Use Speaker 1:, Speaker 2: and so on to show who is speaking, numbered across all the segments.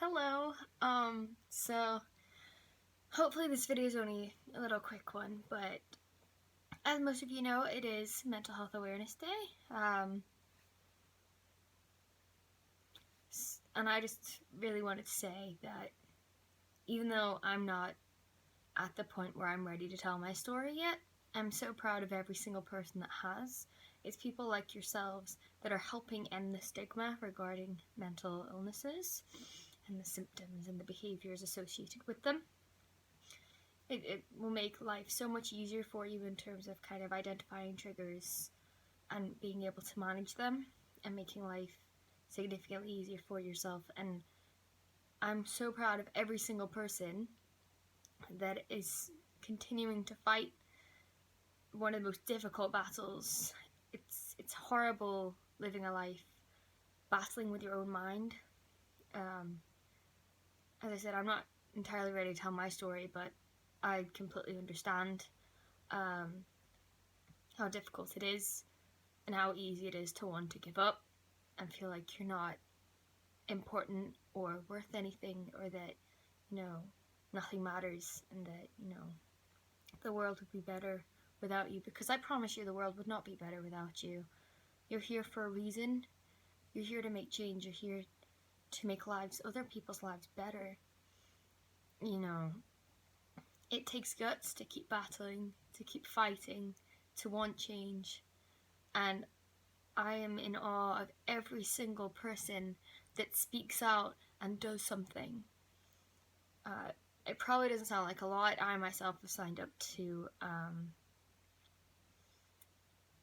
Speaker 1: Hello. So hopefully this video is only a little quick one, but as most of you know, it is Mental Health Awareness Day. And I just really wanted to say that even though I'm not at the point where I'm ready to tell my story yet, I'm so proud of every single person that has. It's people like yourselves that are helping end the stigma regarding mental illnesses and the symptoms and the behaviors associated with them. It will make life so much easier for you in terms of kind of identifying triggers and being able to manage them and making life significantly easier for yourself. And I'm so proud of every single person that is continuing to fight one of the most difficult battles. It's horrible living a life battling with your own mind. As I said, I'm not entirely ready to tell my story, but I completely understand how difficult it is and how easy it is to want to give up and feel like you're not important or worth anything, or that, nothing matters, and that, the world would be better without you. Because I promise you the world would not be better without you. You're here for a reason. You're here to make change. You're here to make other people's lives better. It takes guts to keep battling, to keep fighting, to want change. And I am in awe of every single person that speaks out and does something. It probably doesn't sound like a lot. I myself have signed up to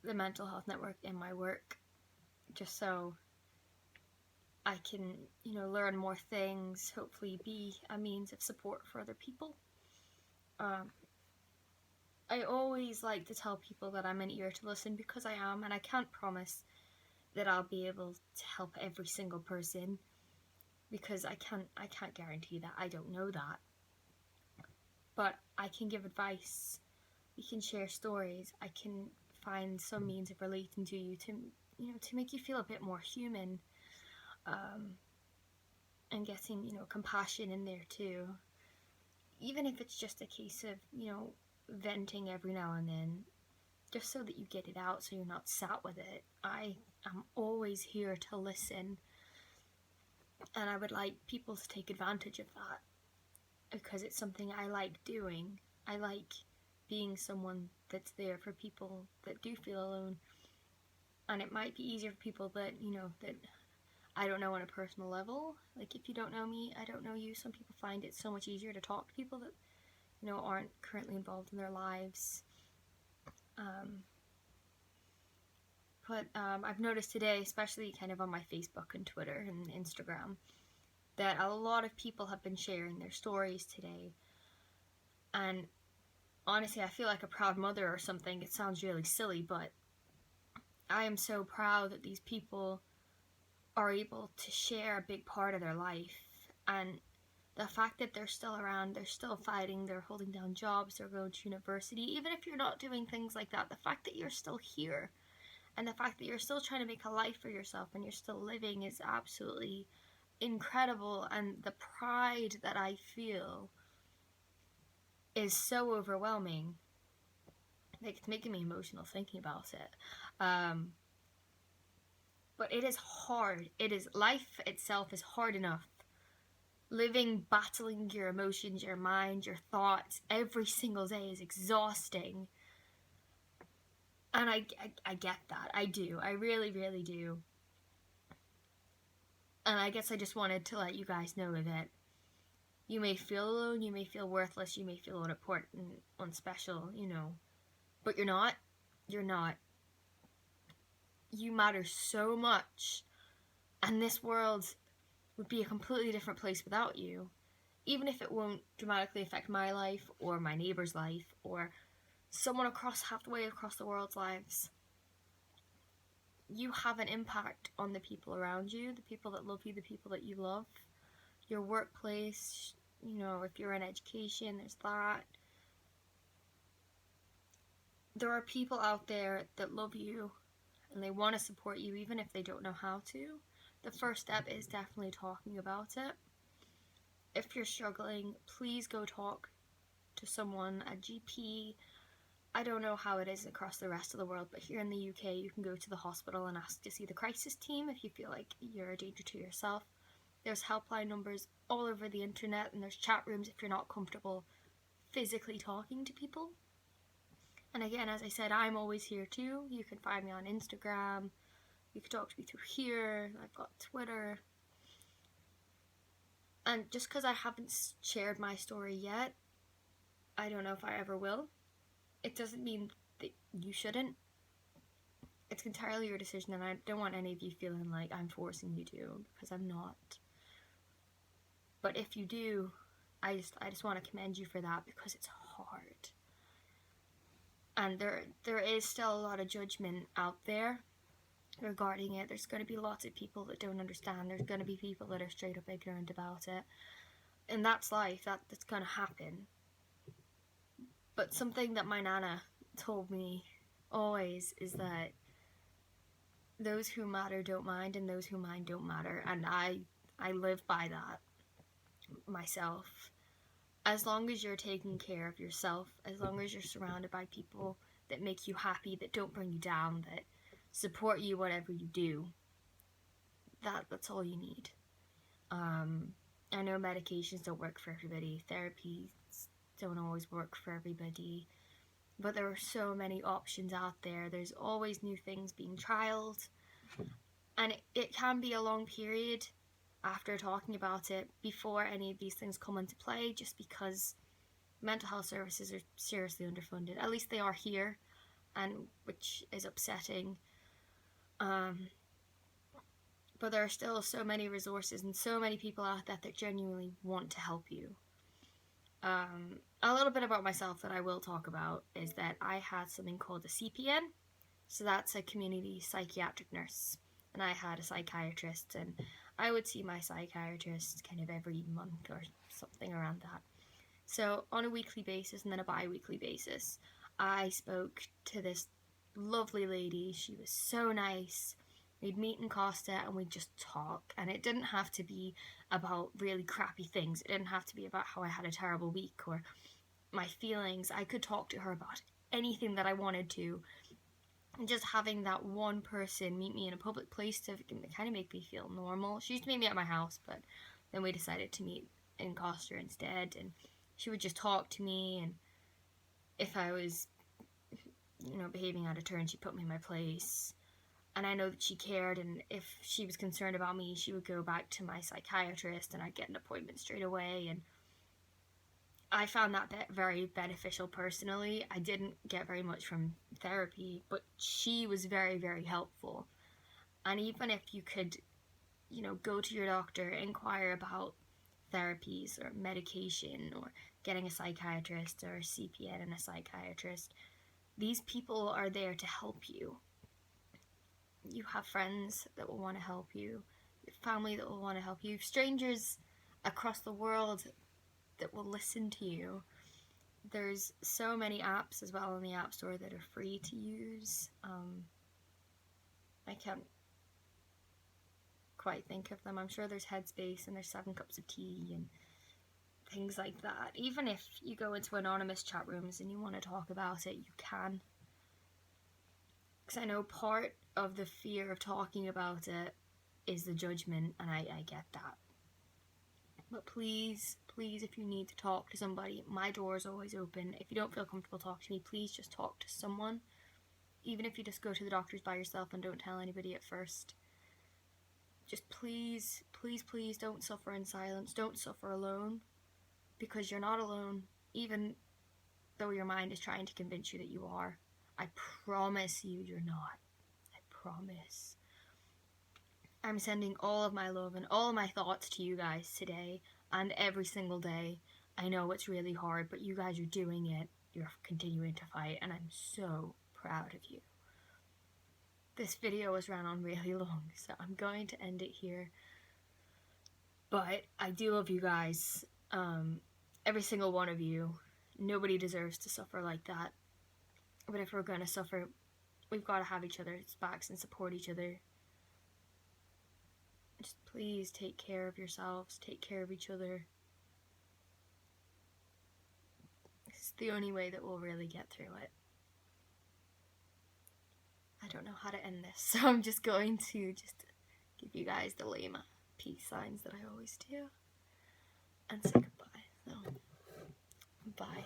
Speaker 1: the Mental Health Network in my work just so I can, learn more things, hopefully be a means of support for other people. I always like to tell people that I'm an ear to listen, because I am, and I can't promise that I'll be able to help every single person, because I can't guarantee that. I don't know that. But I can give advice. We can share stories. I can find some means of relating to you to make you feel a bit more human, and getting, compassion in there too. Even if it's just a case of, venting every now and then, just so that you get it out, so you're not sat with it. I am always here to listen, and I would like people to take advantage of that, because it's something I like doing. I like being someone that's there for people that do feel alone. And it might be easier for people that, that I don't know on a personal level. Like, if you don't know me, I don't know you. Some people find it so much easier to talk to people that, aren't currently involved in their lives. But I've noticed today, especially kind of on my Facebook and Twitter and Instagram, that a lot of people have been sharing their stories today. And honestly, I feel like a proud mother or something. It sounds really silly, but I am so proud that these people are able to share a big part of their life. And the fact that they're still around, they're still fighting, they're holding down jobs, they're going to university, even if you're not doing things like that, the fact that you're still here and the fact that you're still trying to make a life for yourself and you're still living is absolutely incredible. And the pride that I feel is so overwhelming. Like, it's making me emotional thinking about it. But it is hard. Life itself is hard enough. Living, battling your emotions, your mind, your thoughts every single day is exhausting. And I get that. I do. I really, really do. And I guess I just wanted to let you guys know that you may feel alone, you may feel worthless, you may feel unimportant, unspecial, but you're not. You're not. You matter so much. And this world would be a completely different place without you. Even if it won't dramatically affect my life or my neighbor's life or someone halfway across the world's lives, you have an impact on the people around you, the people that love you, the people that you love, your workplace, if you're in education, there's that. There are people out there that love you and they want to support you even if they don't know how to. The first step is definitely talking about it. if you're struggling, please go talk to someone, a GP. I don't know how it is across the rest of the world, but here in the UK, you can go to the hospital and ask to see the crisis team if you feel like you're a danger to yourself. There's helpline numbers all over the internet, and there's chat rooms if you're not comfortable physically talking to people. And again, as I said, I'm always here too. You can find me on Instagram. You can talk to me through here. I've got Twitter. And just because I haven't shared my story yet, I don't know if I ever will. It doesn't mean that you shouldn't. It's entirely your decision, and I don't want any of you feeling like I'm forcing you to, because I'm not. But if you do, I just want to commend you for that, because it's hard. And there is still a lot of judgment out there regarding it. There's going to be lots of people that don't understand. There's going to be people that are straight up ignorant about it. And that's life. That's going to happen. But something that my nana told me always is that those who matter don't mind, and those who mind don't matter. And I live by that myself. As long as you're taking care of yourself, as long as you're surrounded by people that make you happy, that don't bring you down, that support you whatever you do, that's all you need. I know medications don't work for everybody, therapies don't always work for everybody, but there are so many options out there. There's always new things being trialed, and it can be a long period after talking about it before any of these things come into play, just because mental health services are seriously underfunded. At least they are here, and which is upsetting. But there are still so many resources and so many people out there that genuinely want to help you. A little bit about myself that I will talk about is that I had something called a CPN, so that's a community psychiatric nurse, and I had a psychiatrist, and I would see my psychiatrist kind of every month or something around that. So on a weekly basis and then a bi-weekly basis, I spoke to this lovely lady. She was so nice. We'd meet in Costa and we'd just talk, and it didn't have to be about really crappy things. It didn't have to be about how I had a terrible week or my feelings. I could talk to her about anything that I wanted to. And just having that one person meet me in a public place to kind of make me feel normal. She used to meet me at my house, but then we decided to meet in Costa instead, and she would just talk to me, and if I was, behaving out of turn, she put me in my place. And I know that she cared, and if she was concerned about me, she would go back to my psychiatrist, and I'd get an appointment straight away. And I found that very beneficial personally. I didn't get very much from therapy, but she was very, very helpful. And even if you could, go to your doctor, inquire about therapies or medication or getting a psychiatrist or a CPN and a psychiatrist, these people are there to help you. You have friends that will want to help you, your family that will want to help you, strangers across the world that will listen to you. There's so many apps as well in the App Store that are free to use. I can't quite think of them. I'm sure there's Headspace and there's 7 Cups of Tea and things like that. Even if you go into anonymous chat rooms and you want to talk about it, you can. Because I know part of the fear of talking about it is the judgment, and I get that. But please, if you need to talk to somebody, my door is always open. If you don't feel comfortable talking to me, please just talk to someone. Even if you just go to the doctors by yourself and don't tell anybody at first. Just please don't suffer in silence. Don't suffer alone. Because you're not alone, even though your mind is trying to convince you that you are. I promise you you're not. I promise. I'm sending all of my love and all of my thoughts to you guys today and every single day. I know it's really hard, but you guys are doing it. You're continuing to fight, and I'm so proud of you. This video has ran on really long, so I'm going to end it here. But I do love you guys. Every single one of you. Nobody deserves to suffer like that. But if we're going to suffer, we've got to have each other's backs and support each other. Just please take care of yourselves, take care of each other. the only way that we'll really get through it. I don't know how to end this, so I'm just going to give you guys the lame peace signs that I always do and say goodbye. So, bye.